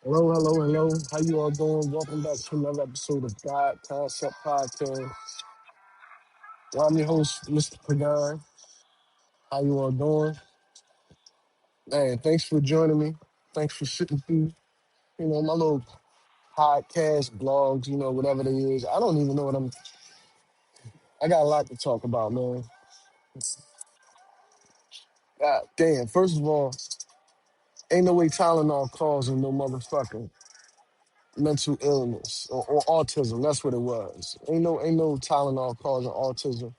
Hello, hello, hello. How you all doing? Welcome back to another episode of God Concept Podcast. Well, I'm your host, Mr. Pagan. How you all doing? Man, thanks for joining me. Thanks for sitting through, my little podcast, blogs, whatever it is. I don't even know I got a lot to talk about, man. God damn. First of all, ain't no way Tylenol causing no motherfucking mental illness or autism. That's what it was. Ain't no Tylenol causing autism.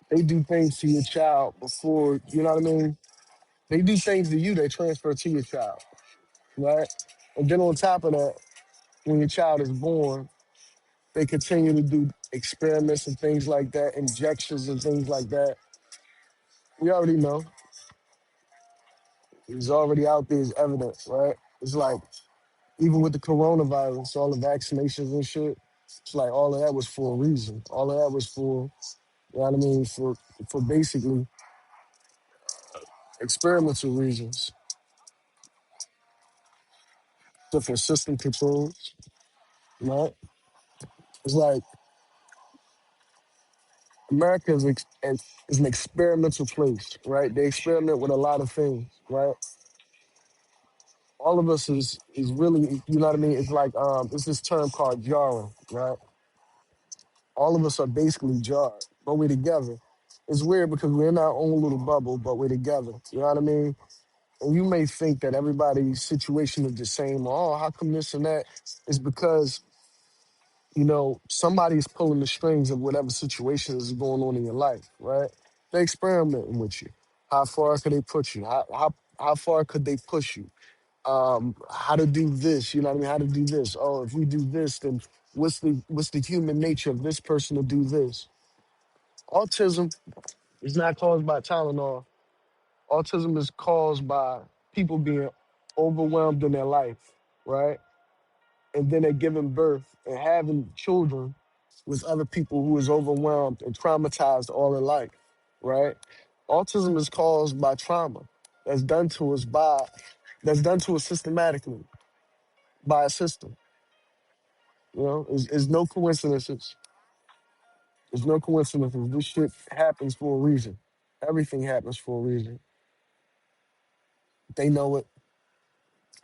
They do things to your child before, you know what I mean? They do things to you, they transfer to your child, right? And then on top of that, when your child is born, they continue to do experiments and things like that, injections and things like that. We already know. It's already out there as evidence, right? It's like, even with the coronavirus, all the vaccinations and shit, it's like all of that was for a reason. All of that was for, you know what I mean, for basically experimental reasons, different system controls, right? It's like America is an experimental place, right? They experiment with a lot of things, right? All of us is really, you know what I mean? It's like it's this term called jarring, right? All of us are basically jarred, but we're together. It's weird because we're in our own little bubble, but we're together. You know what I mean? And you may think that everybody's situation is the same. Oh, how come this and that? It's because somebody's pulling the strings of whatever situation is going on in your life, right? They're experimenting with you. How far could they put you? How far could they push you? How to do this, you know what I mean? How to do this. Oh, if we do this, then what's the human nature of this person to do this? Autism is not caused by Tylenol. Autism is caused by people being overwhelmed in their life, right? And then they're giving birth and having children with other people who is overwhelmed and traumatized all their life, right? Autism is caused by trauma that's done to us that's done to us systematically by a system. It's no coincidences. There's no coincidences. This shit happens for a reason. Everything happens for a reason. They know it.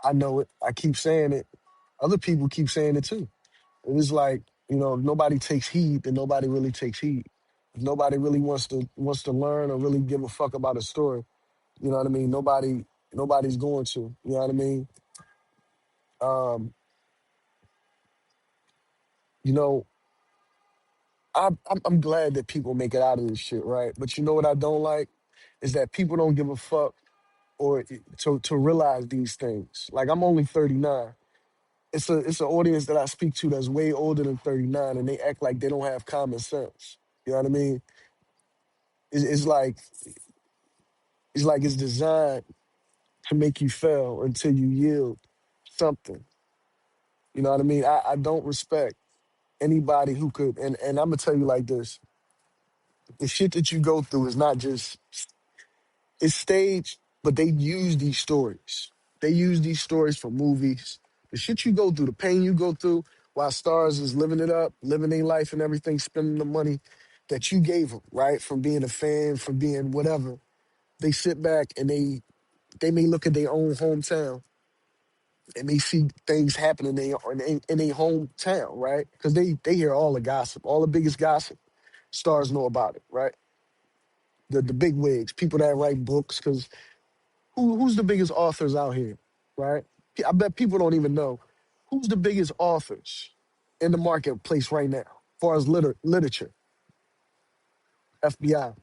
I know it. I keep saying it. Other people keep saying it too. It is like, if nobody takes heed, then nobody really takes heed. If nobody really wants to learn or really give a fuck about a story, you know what I mean? Nobody's going to. You know what I mean? Um, you know, I'm glad that people make it out of this shit, right? But you know what I don't like is that people don't give a fuck or to realize these things. Like I'm only 39. It's an audience that I speak to that's way older than 39, and they act like they don't have common sense. You know what I mean? It's like it's designed to make you fail until you yield something. You know what I mean? I don't respect anybody who could, and I'm gonna tell you like this: the shit that you go through is not just it's staged, but they use these stories. They use these stories for movies. The shit you go through, the pain you go through, while stars is living it up, living their life and everything, spending the money that you gave them, right? From being a fan, from being whatever. They sit back and they may look at their own hometown and they see things happening in their hometown, right? Because they hear all the gossip, all the biggest gossip. Stars know about it, right? The big wigs, people that write books, because who's the biggest authors out here, right? I bet people don't even know who's the biggest authors in the marketplace right now, as far as literature. FBI.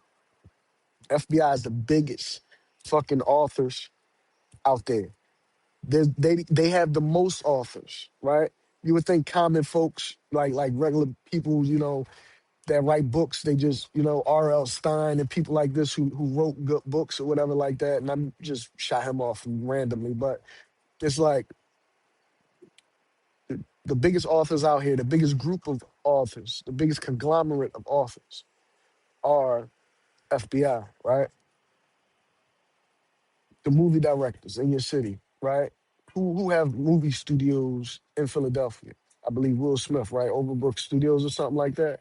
FBI is the biggest fucking authors out there. They have the most authors, right? You would think common folks, like regular people, that write books, they just, R.L. Stein and people like this who wrote good books or whatever like that. And I'm just shot him off randomly. But it's like the biggest authors out here, the biggest group of authors, the biggest conglomerate of authors are FBI, right? The movie directors in your city. right? Who have movie studios in Philadelphia? I believe Will Smith, right? Overbrook Studios or something like that.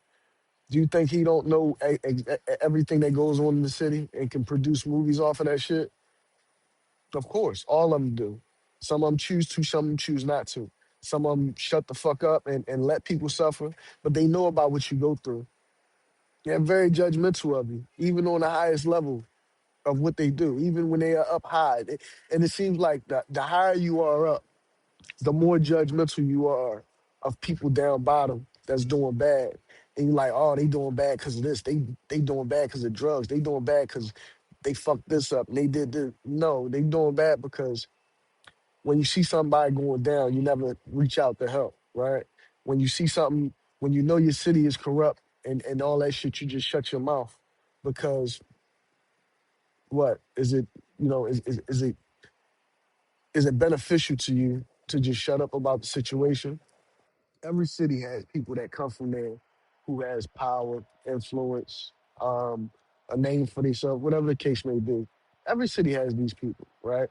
Do you think he don't know everything that goes on in the city and can produce movies off of that shit? Of course, all of them do. Some of them choose to, some of them choose not to. Some of them shut the fuck up and let people suffer, but they know about what you go through. They're very judgmental of you, even on the highest level of what they do, even when they are up high. And it seems like the higher you are up, the more judgmental you are of people down bottom that's doing bad. And you're like, oh, they doing bad because of this. They doing bad because of drugs. They doing bad because they fucked this up. And they did this. No, they doing bad because when you see somebody going down, you never reach out to help, right? When you see something, when you know your city is corrupt and all that shit, you just shut your mouth because what is it? You know, is it beneficial to you to just shut up about the situation? Every city has people that come from there who has power, influence, um, a name for themselves, whatever the case may be. Every city has these people, right?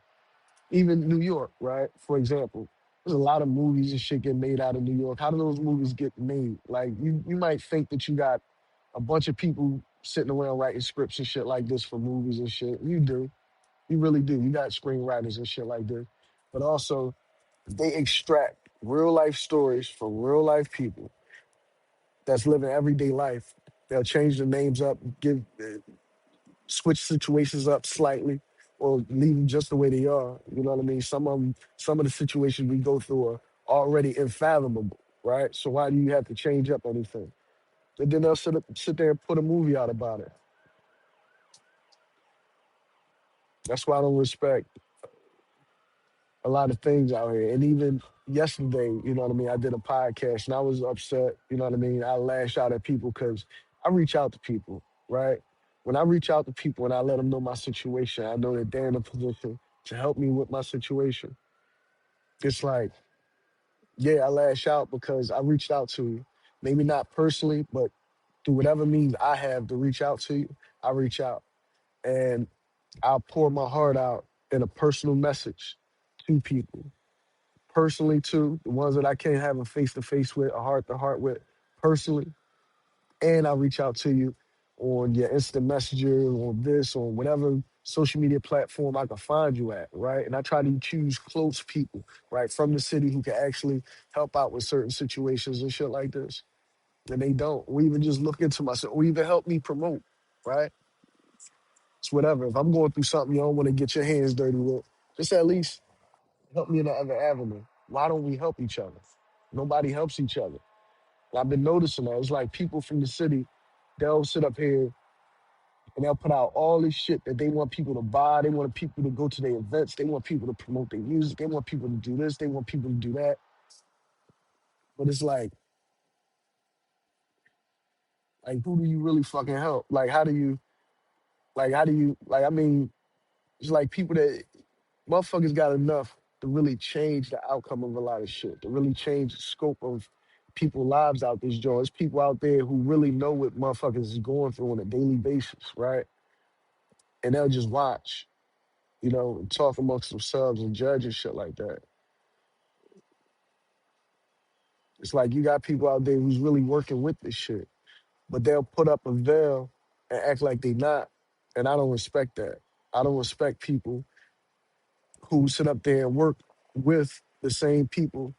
Even New York, right? For example, there's a lot of movies and shit get made out of New York. How do those movies get made? Like you might think that you got a bunch of people sitting around writing scripts and shit like this for movies and shit. You do. You really do. You got screenwriters and shit like this. But also, they extract real life stories from real life people that's living everyday life. They'll change the names up, give switch situations up slightly, or leave them just the way they are. You know what I mean? Some of the situations we go through are already unfathomable, right? So why do you have to change up anything? And then they'll sit there and put a movie out about it. That's why I don't respect a lot of things out here. And even yesterday, you know what I mean, I did a podcast and I was upset, you know what I mean? I lash out at people because I reach out to people, right? When I reach out to people and I let them know my situation, I know that they're in a position to help me with my situation. It's like, yeah, I lash out because I reached out to you. Maybe not personally, but through whatever means I have to reach out to you, I reach out. And I'll pour my heart out in a personal message to people personally too, the ones that I can't have a face to face with, a heart to heart with personally, and I'll reach out to you on your instant messenger, on this, on whatever social media platform I can find you at, right? And I try to choose close people, right, from the city who can actually help out with certain situations and shit like this. And they don't. Or even just look into myself, or even help me promote, right? It's whatever. If I'm going through something you don't want to get your hands dirty with, just at least help me in the other avenue. Why don't we help each other? Nobody helps each other. And I've been noticing that. It's like people from the city, they'll sit up here and they'll put out all this shit that they want people to buy. They want people to go to their events. They want people to promote their music. They want people to do this. They want people to do that. But it's like who do you really fucking help? Like, I mean, it's like people that, motherfuckers got enough to really change the outcome of a lot of shit, to really change the scope of people's lives out this joint. There's people out there who really know what motherfuckers is going through on a daily basis, right? And they'll just watch, you know, and talk amongst themselves and judge and shit like that. It's like you got people out there who's really working with this shit, but they'll put up a veil and act like they not. And I don't respect that. I don't respect people who sit up there and work with the same people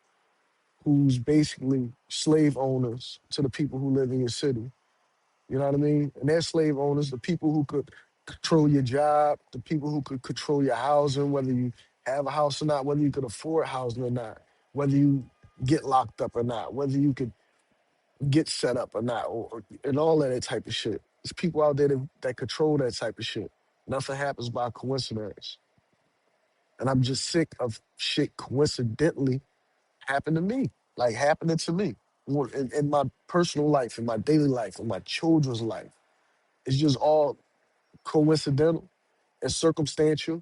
who's basically slave owners to the people who live in your city. You know what I mean? And they're slave owners, the people who could control your job, the people who could control your housing, whether you have a house or not, whether you could afford housing or not, whether you get locked up or not, whether you could get set up or not, and all of that type of shit. There's people out there that control that type of shit. Nothing happens by coincidence. And I'm just sick of shit coincidentally happened to me, like happening to me. Well, in my personal life, in my daily life, in my children's life. It's just all coincidental and circumstantial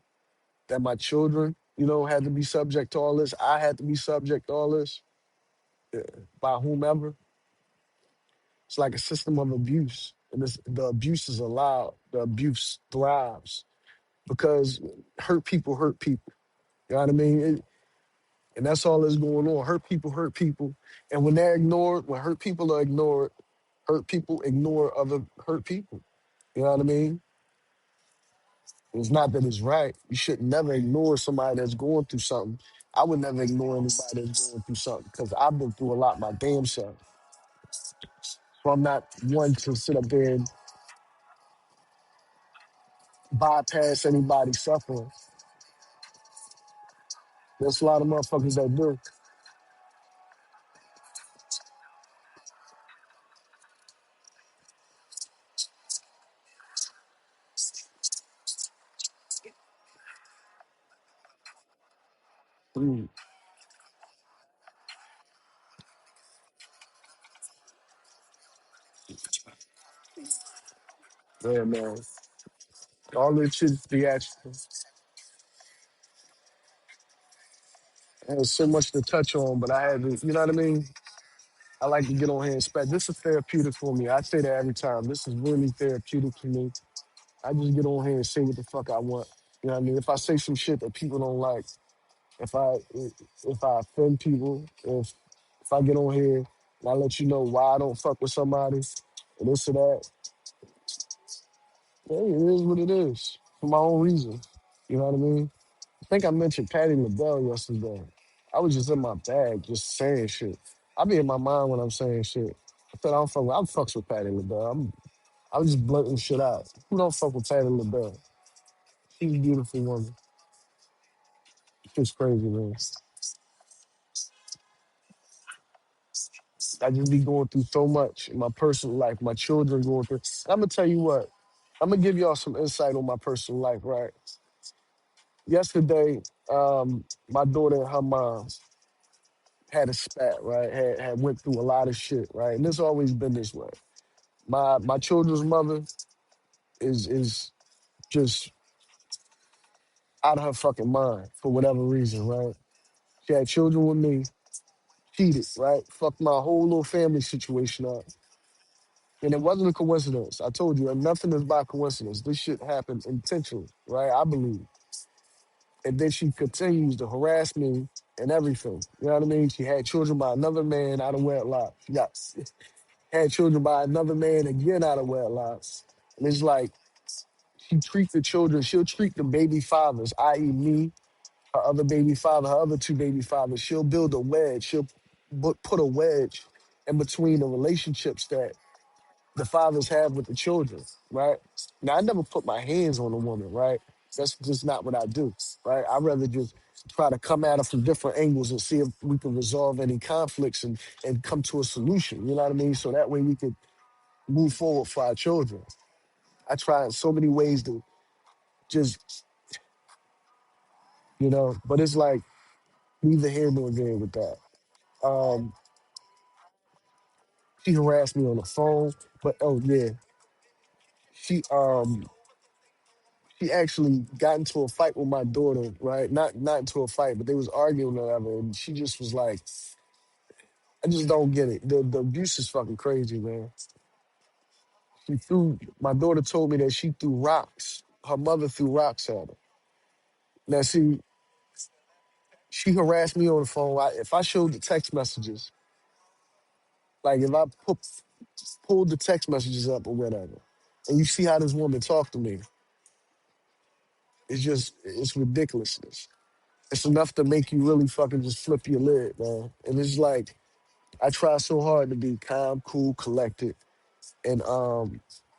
that my children, you know, had to be subject to all this. I had to be subject to all this uh, by whomever. It's like a system of abuse. And the abuse is allowed, the abuse thrives because hurt people hurt people. You know what I mean? And that's all that's going on. Hurt people hurt people. And when they're ignored, when hurt people are ignored, hurt people ignore other hurt people. You know what I mean? It's not that it's right. You should never ignore somebody that's going through something. I would never ignore anybody that's going through something because I've been through a lot my damn self. So I'm not one to sit up there and bypass anybody's suffering. There's a lot of motherfuckers that do. Mm, yeah, man. All this shit theatrical. There's so much to touch on, but I had to, you know what I mean? I like to get on here and spread. This is therapeutic for me. I say that every time. This is really therapeutic for me. I just get on here and say what the fuck I want. You know what I mean? If I say some shit that people don't like, if I if I offend people, if I get on here and I let you know why I don't fuck with somebody, and this or that, hey, it is what it is for my own reason. You know what I mean? I think I mentioned Patty LaBelle yesterday. I was just in my bag, just saying shit. I be in my mind when I'm saying shit. I said I don't fuck with, I fucks with Patty LaBelle. I was just blurting shit out. Who don't fuck with Patty LaBelle? She's a beautiful woman. She's crazy, man. I just be going through so much in my personal life, my children going through. I'm gonna tell you what. I'm gonna give y'all some insight on my personal life, right? Yesterday, my daughter and her mom had a spat, right? Had went through a lot of shit, right? And it's always been this way. My children's mother is just out of her fucking mind for whatever reason, right? She had children with me, cheated, right? Fucked my whole little family situation up. And it wasn't a coincidence. I told you, nothing is by coincidence. This shit happened intentionally, right? I believe. And then she continues to harass me and everything. You know what I mean? She had children by another man out of wedlock. Yes. Had children by another man again out of wedlock. And it's like she treats the children, she'll treat the baby fathers, i.e. me, her other baby father, her other two baby fathers. She'll build a wedge. She'll put a wedge in between the relationships that the fathers have with the children, right? Now, I never put my hands on a woman, right? That's just not what I do, right? I'd rather just try to come at her from different angles and see if we can resolve any conflicts and come to a solution, you know what I mean? So that way we could move forward for our children. I try in so many ways to just, but it's like neither here nor there with that. Um, she harassed me on the phone, but oh yeah, she she actually got into a fight with my daughter, right? Not into a fight, but they was arguing or whatever. And she just was like, I just don't get it. The abuse is fucking crazy, man. My daughter told me that she threw rocks. Her mother threw rocks at her. Now, see, she harassed me on the phone. If I showed the text messages, like if I pulled the text messages up or whatever, and you see how this woman talked to me, it's ridiculousness. It's enough to make you really fucking just flip your lid, man. And it's like, I try so hard to be calm, cool, collected, and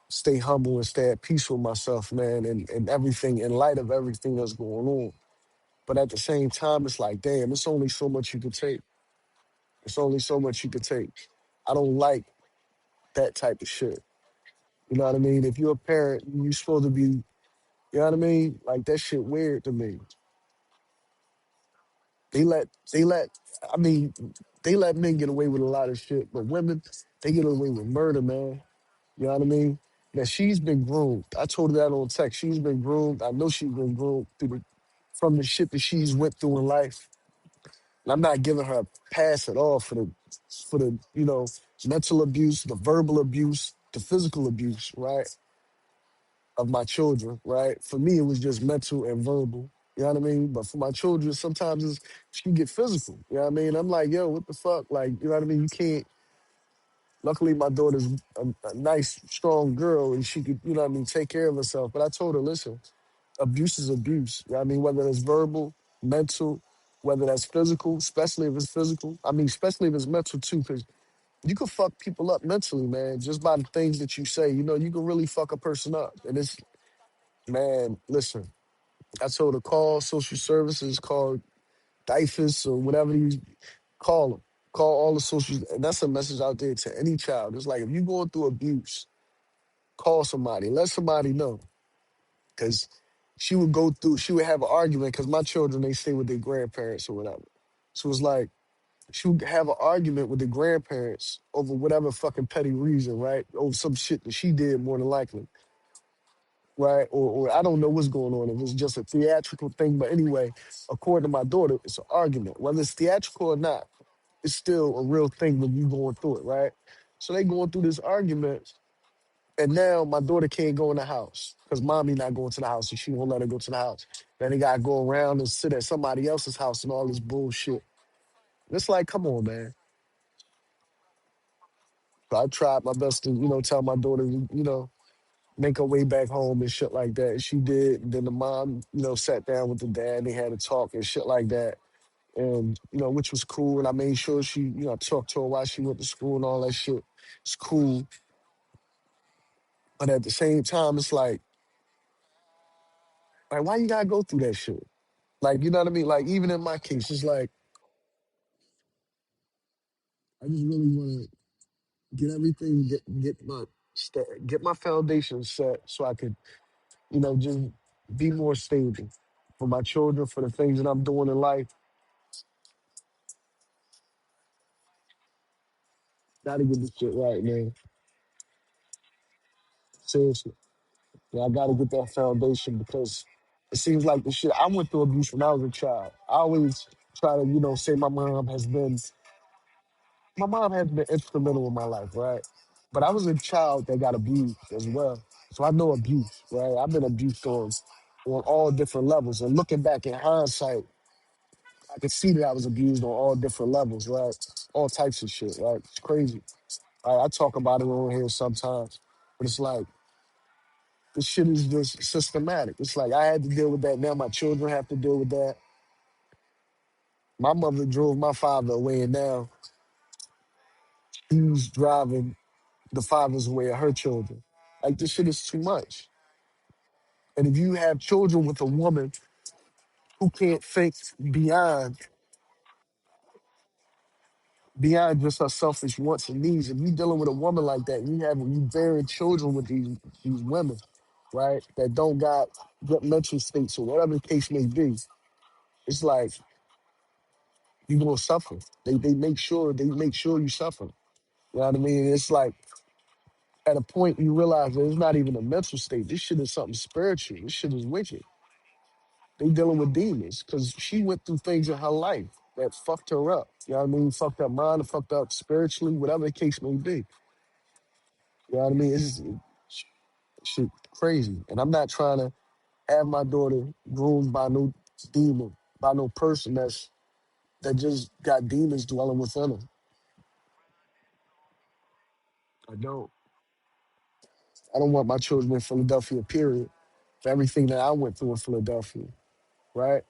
stay humble and stay at peace with myself, man, and everything in light of everything that's going on. But at the same time, it's like, damn, it's only so much you can take. It's only so much you can take. I don't like that type of shit. You know what I mean? If you're a parent, you're supposed to be, you know what I mean? Like that shit weird to me. They let, I mean, they let men get away with a lot of shit, but women, they get away with murder, man. You know what I mean? Now she's been groomed. I told her that on text. She's been groomed. I know she's been groomed from the shit that she's went through in life. And I'm not giving her a pass at all for the mental abuse, the verbal abuse, the physical abuse, right, of my children, right? For me, it was just mental and verbal. You know what I mean? But for my children, sometimes she can get physical. You know what I mean? I'm like, yo, what the fuck? Like, you know what I mean? You can't. Luckily, my daughter's a nice, strong girl, and she could, you know what I mean, take care of herself. But I told her, listen, abuse is abuse. You know what I mean? Whether it's verbal, mental, whether that's physical, especially if it's physical. I mean, especially if it's mental too, because you can fuck people up mentally, man, just by the things that you say. You know, you can really fuck a person up. And it's, man, listen, I told her, call social services, call DIFUS or whatever you call them. Call all the social, and that's a message out there to any child. It's like if you're going through abuse, call somebody, let somebody know. Because she would have an argument because my children, they stay with their grandparents or whatever. So it's like she would have an argument with the grandparents over whatever fucking petty reason, right? Over some shit that she did more than likely, right? Or I don't know what's going on. If it's just a theatrical thing. But anyway, according to my daughter, it's an argument. Whether it's theatrical or not, it's still a real thing when you going through it, right? So they going through this argument, and now my daughter can't go in the house because mommy not going to the house, and she won't let her go to the house. Then they gotta go around and sit at somebody else's house and all this bullshit. And it's like, come on, man. So I tried my best to, tell my daughter, make her way back home and shit like that. And she did. And then the mom, sat down with the dad. They had a talk and shit like that. And, which was cool. And I made sure she, I talked to her while she went to school and all that shit. It's cool. But at the same time, it's like, why you gotta go through that shit? Like, you know what I mean? Like, even in my case, it's like, I just really want to get everything, get my foundation set so I could, just be more stable for my children, for the things that I'm doing in life. Gotta get this shit right, man. Seriously. Yeah, I gotta get that foundation because it seems like the shit I went through abuse when I was a child. I always try to, say my mom has been instrumental in my life, right? But I was a child that got abused as well. So I know abuse, right? I've been abused on all different levels. And looking back in hindsight, I could see that I was abused on all different levels, right? All types of shit, right? It's crazy. I talk about it on here sometimes, but it's like this shit is just systematic. It's like I had to deal with that. Now my children have to deal with that. My mother drove my father away, and now he's driving the fathers away of her children. Like this shit is too much. And if you have children with a woman who can't think beyond beyond just her selfish wants and needs, if you dealing with a woman like that, you bearing children with these women, right? That don't got good mental states or whatever the case may be, it's like you're gonna suffer. They make sure you suffer. You know what I mean? It's like at a point you realize that it's not even a mental state. This shit is something spiritual. This shit is wicked. They dealing with demons because she went through things in her life that fucked her up. You know what I mean? Fucked up mind, fucked up spiritually, whatever the case may be. You know what I mean? It's shit crazy. And I'm not trying to have my daughter groomed by no demon, by no person that just got demons dwelling within her. I don't. I don't want my children in Philadelphia, period. For everything that I went through in Philadelphia, right?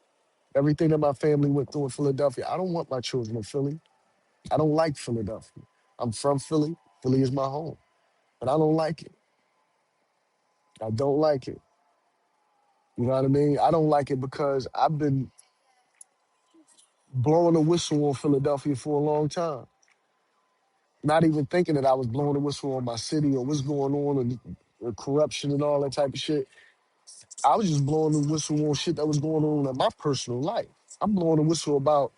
Everything that my family went through in Philadelphia. I don't want my children in Philly. I don't like Philadelphia. I'm from Philly. Philly is my home. But I don't like it. I don't like it. You know what I mean? I don't like it because I've been blowing a whistle on Philadelphia for a long time. Not even thinking that I was blowing a whistle on my city or what's going on and the corruption and all that type of shit. I was just blowing the whistle on shit that was going on in my personal life. I'm blowing a whistle about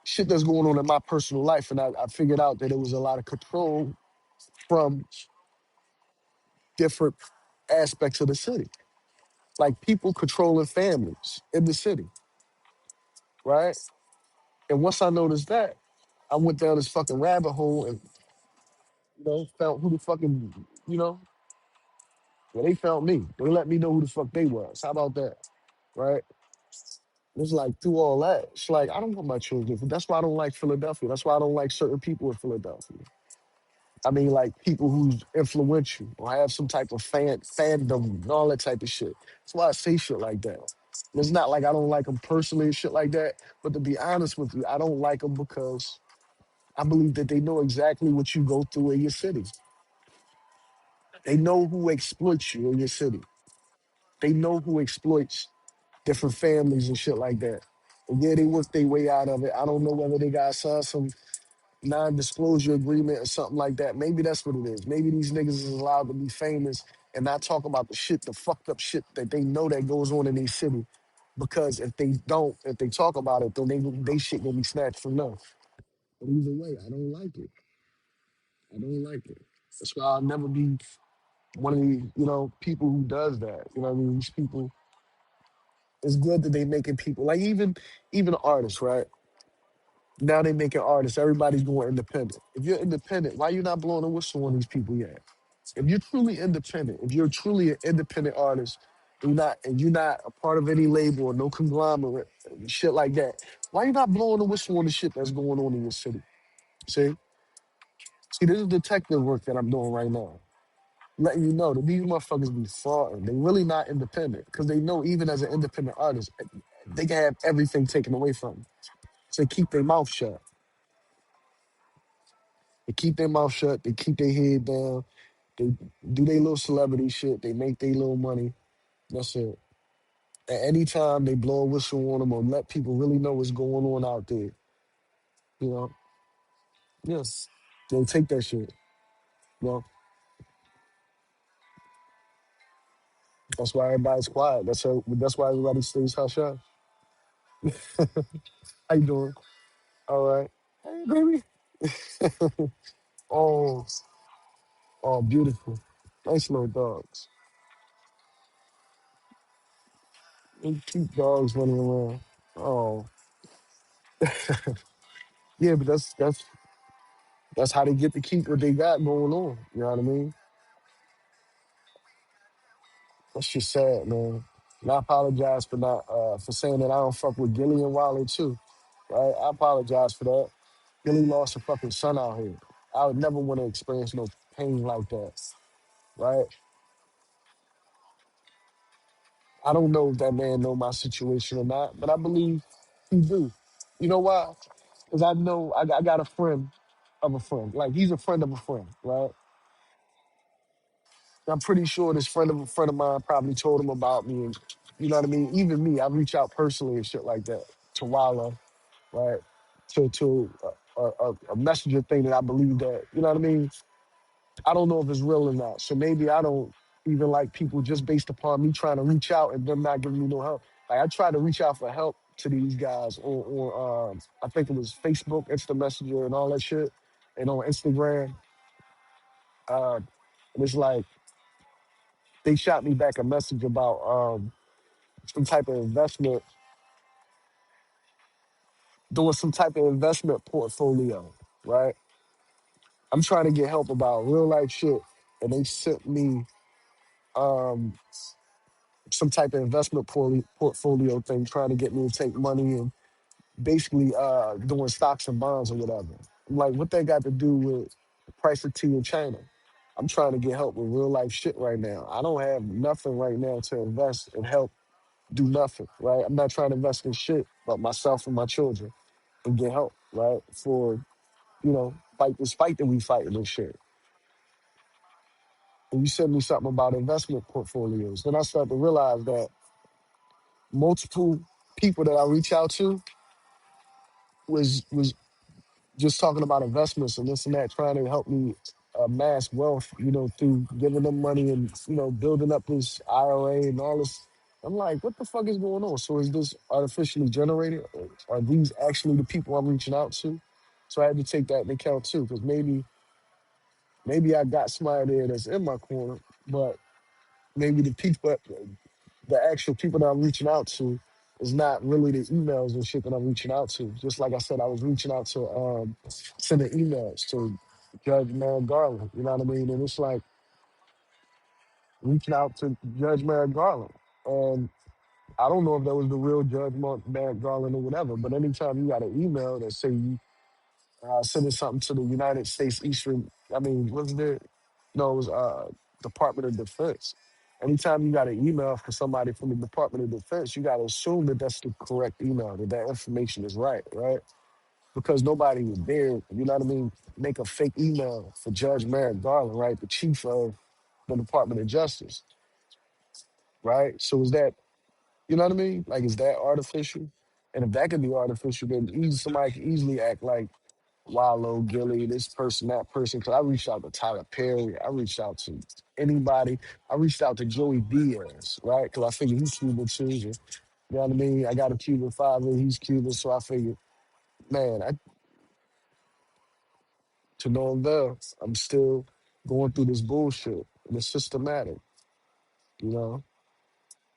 shit that's going on in my personal life. And I figured out that there was a lot of control from different aspects of the city. Like people controlling families in the city, right? And once I noticed that, I went down this fucking rabbit hole and, found who the fucking, you know, Well, they found me. They let me know who the fuck they was. How about that? Right? It's like through all that. It's like I don't want my children. That's why I don't like Philadelphia. That's why I don't like certain people in Philadelphia. I mean, like people who's influential or have some type of fandom and all that type of shit. That's why I say shit like that. It's not like I don't like them personally and shit like that. But to be honest with you, I don't like them because I believe that they know exactly what you go through in your city. They know who exploits you in your city. They know who exploits different families and shit like that. And yeah, they work their way out of it. I don't know whether they got signed some non-disclosure agreement or something like that. Maybe that's what it is. Maybe these niggas is allowed to be famous and not talk about the shit, the fucked up shit that they know that goes on in their city. Because if they don't, if they talk about it, then they shit gonna be snatched from them. But either way, I don't like it. I don't like it. That's why I'll never be one of the, people who does that. You know what I mean? These people, it's good that they making people like even artists, right? Now they making artists. Everybody's going independent. If you're independent, why you not blowing a whistle on these people yet? If you're truly independent, if you're truly an independent artist, and you're not a part of any label or no conglomerate, and shit like that, why you not blowing the whistle on the shit that's going on in your city? See, see, this is detective work that I'm doing right now, letting you know that these motherfuckers be frauding. They really not independent because they know even as an independent artist, they can have everything taken away from them. So they keep their mouth shut. They keep their mouth shut. They keep their head down. They do their little celebrity shit. They make their little money. That's it. At any time they blow a whistle on them or let people really know what's going on out there, you know, yes, they'll take that shit. You know, that's why everybody's quiet. That's why everybody stays hush hush. How you doing? All right. Hey, baby. Oh, oh, beautiful. Nice little dogs. They cute dogs running around. Oh, yeah, but that's how they get to keep what they got going on. You know what I mean? That's just sad, man. And I apologize for not for saying that I don't fuck with Gilly and Wiley too. Right? I apologize for that. Gilly lost a fucking son out here. I would never want to experience no pain like that. Right? I don't know if that man know my situation or not, but I believe he do. You know why? Because I know I got a friend of a friend. Like he's a friend of a friend, right? I'm pretty sure this friend of a friend of mine probably told him about me. And you know what I mean? Even me, I reach out personally and shit like that to Walla, right? To a messenger thing that I believe that, you know what I mean? I don't know if it's real or not. So maybe I don't even like people just based upon me trying to reach out and them not giving me no help. Like I tried to reach out for help to these guys on I think it was Facebook, Insta Messenger and all that shit. And on Instagram. And it's like they shot me back a message about some type of investment, doing some type of investment portfolio, right? I'm trying to get help about real life shit. And they sent me um, some type of investment portfolio thing, trying to get me to take money and basically doing stocks and bonds or whatever. I'm like, what that got to do with the price of tea in China? I'm trying to get help with real life shit right now. I don't have nothing right now to invest and help do nothing, right? I'm not trying to invest in shit but myself and my children and get help, right? For, fight this fight that we fighting and shit. And you said me something about investment portfolios. Then I started to realize that multiple people that I reach out to was just talking about investments and this and that, trying to help me amass wealth, through giving them money and, building up this IRA and all this. I'm like, what the fuck is going on? So is this artificially generated? Or are these actually the people I'm reaching out to? So I had to take that into account too, because maybe I got somebody there that's in my corner, but maybe the actual people that I'm reaching out to is not really the emails and shit that I'm reaching out to. Just like I said, I was reaching out to sending emails to Judge Man Garland, you know what I mean? And it's like, reaching out to Judge Merrick Garland. And I don't know if that was the real Judge Merrick Garland or whatever, but anytime you got an email that say you sending something to the United States Eastern, I mean, wasn't it? No, it was Department of Defense. Anytime you got an email for somebody from the Department of Defense, you got to assume that that's the correct email, that that information is right, right? Because nobody would dare, you know what I mean, make a fake email for Judge Merrick Garland, right, the chief of the Department of Justice, right? So is that, you know what I mean? Like, is that artificial? And if that could be artificial, then somebody could easily act like Wallow, Gilly, this person, that person. Because I reached out to Tyler Perry. I reached out to anybody. I reached out to Joey Diaz, right? Because I figured he's Cuban too. You know what I mean? I got a Cuban father. He's Cuban. So I figured, man, to no avail. I'm still going through this bullshit. And it's systematic, you know?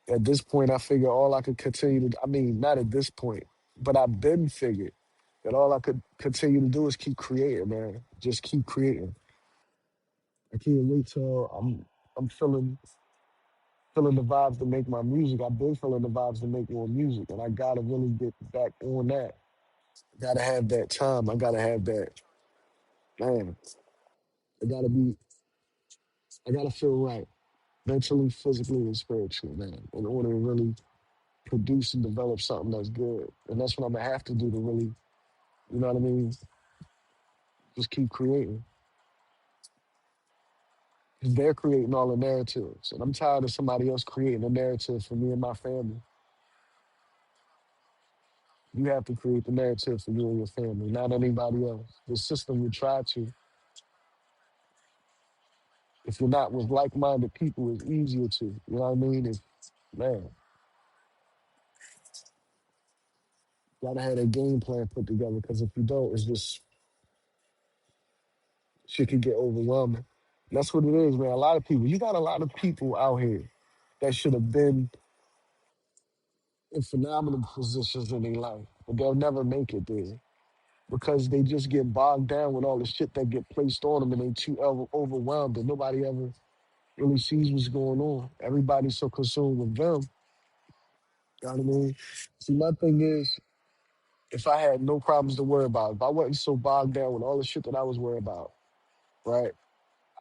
At this point, I figure all I could continue to, I mean, not at this point, but I've been figured that all I could continue to do is keep creating, man. Just keep creating. I can't wait till I'm feeling the vibes to make my music. I've been feeling the vibes to make more music, and I gotta really get back on that. Gotta have that time. I gotta have that, man. I gotta be. I gotta feel right, mentally, physically, and spiritually, man, in order to really produce and develop something that's good. And that's what I'm gonna have to do to really, you know what I mean? Just keep creating. 'Cause they're creating all the narratives, and I'm tired of somebody else creating a narrative for me and my family. You have to create the narrative for you and your family, not anybody else. The system will try to. If you're not with like-minded people, it's easier to. You know what I mean? It's, man, gotta have a game plan put together because if you don't, it's just shit can get overwhelming. That's what it is, man. A lot of people, you got a lot of people out here that should have been in phenomenal positions in their life, but they'll never make it there because they just get bogged down with all the shit that get placed on them and they too overwhelmed and nobody ever really sees what's going on. Everybody's so consumed with them. You know what I mean? See, my thing is, if I had no problems to worry about, if I wasn't so bogged down with all the shit that I was worried about, right?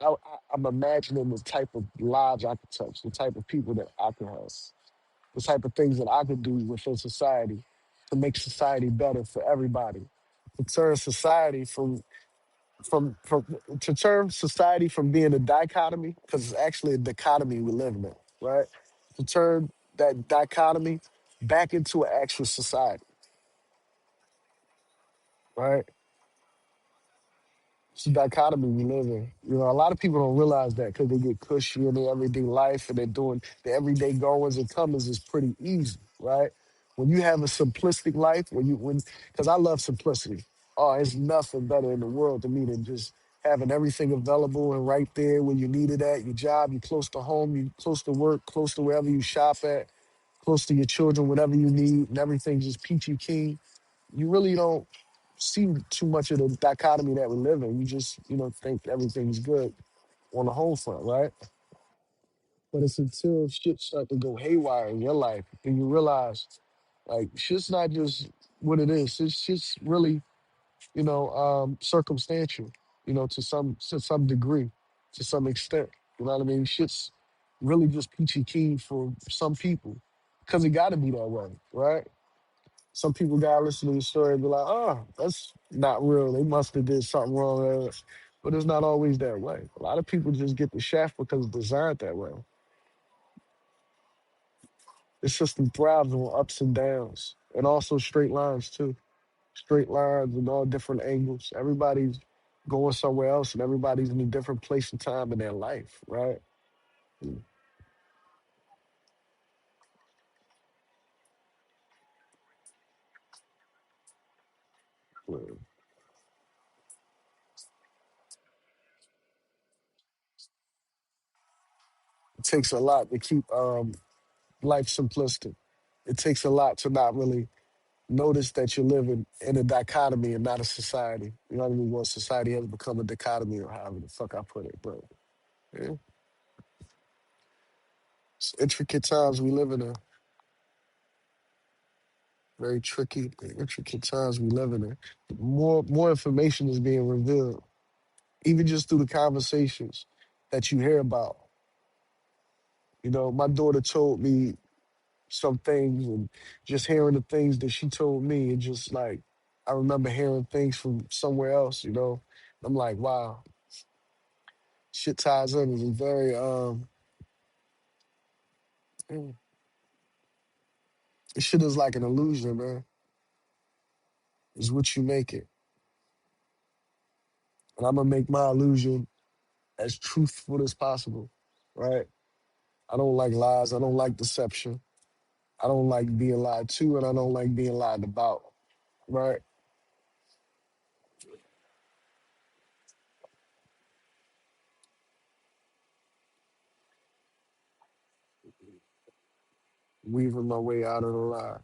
I'm imagining the type of lives I could touch, the type of people that I could help, the type of things that I could do within society to make society better for everybody, to turn society from to turn society from being a dichotomy, because it's actually a dichotomy we live in, right? To turn that dichotomy back into an actual society, right? It's a dichotomy we live in. You know, a lot of people don't realize that because they get cushy in their everyday life and they're doing the everyday goings and comings is pretty easy, right? When you have a simplistic life, because I love simplicity. Oh, it's nothing better in the world to me than just having everything available and right there where you need it at, your job, you're close to home, you're close to work, close to wherever you shop at, close to your children, whatever you need, and everything's just peachy keen. You really don't see too much of the dichotomy that we live in. You just, think everything's good on the whole front, right? But it's until shit start to go haywire in your life and you realize, like, shit's not just what it is. It's just really, circumstantial, to some degree, to some extent. You know what I mean? Shit's really just peachy keen for some people because it got to be that way, right? Some people gotta listen to the story and be like, oh, that's not real. They must have did something wrong there. But it's not always that way. A lot of people just get the shaft because it's designed that way. The system thrives on ups and downs and also straight lines too. Straight lines and all different angles. Everybody's going somewhere else and everybody's in a different place and time in their life, right? Mm. Well, it takes a lot to keep life simplistic. It takes a lot to not really notice that you're living in a dichotomy and not a society. You know what I mean? Well, society has become a dichotomy or however the fuck I put it. But yeah, It's intricate times we live in. Very tricky, intricate times we live in. More information is being revealed, even just through the conversations that you hear about. You know, my daughter told me some things, and just hearing the things that she told me, it just like I remember hearing things from somewhere else. You know, I'm like, wow, shit ties in. It's very mm, this shit is like an illusion, man. It's what you make it, and I'm gonna make my illusion as truthful as possible, right? I don't like lies. I don't like deception. I don't like being lied to, and I don't like being lied about, right? Weaving my way out of the lie.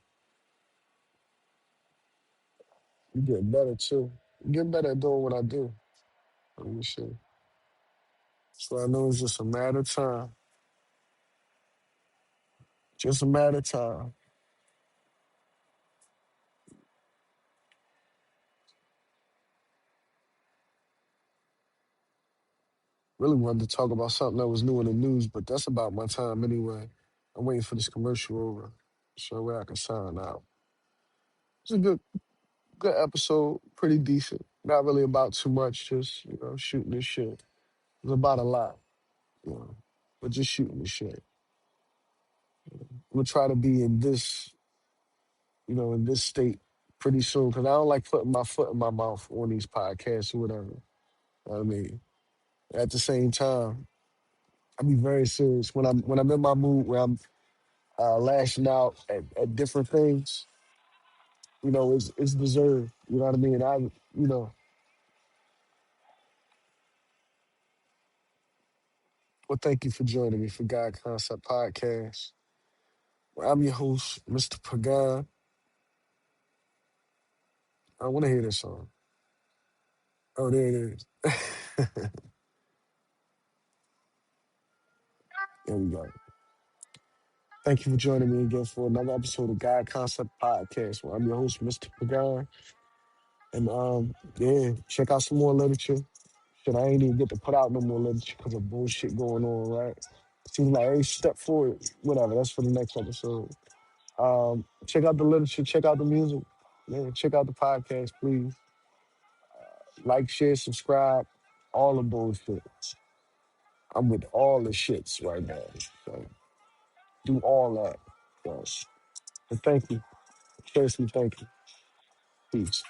You get better too. You get better at doing what I do. Let me see. So I know it's just a matter of time. Just a matter of time. Really wanted to talk about something that was new in the news, but that's about my time anyway. I'm waiting for this commercial over so where I can sign out. It's a good episode, pretty decent. Not really about too much, just shooting this shit. It's about a lot, you know, but just shooting the shit. We'll try to be in this state pretty soon because I don't like putting my foot in my mouth on these podcasts or whatever. You know what I mean, at the same time, I be very serious when I'm in my mood where I'm lashing out at different things. It's deserved. You know what I mean? Well, thank you for joining me for God Concept Podcast. Well, I'm your host, Mr. Pagan. I want to hear this song. Oh, there it is. There we go. Thank you for joining me again for another episode of God Concept Podcast. Well, I'm your host, Mr. Pagan. And yeah, check out some more literature. Shit, I ain't even get to put out no more literature because of bullshit going on, right? Seems like every step forward, whatever, that's for the next episode. Check out the literature, check out the music, man, check out the podcast, please. Like, share, subscribe, all the bullshit. I'm with all the shits right now. So do all that. Yes. And thank you. Seriously, thank you. Peace.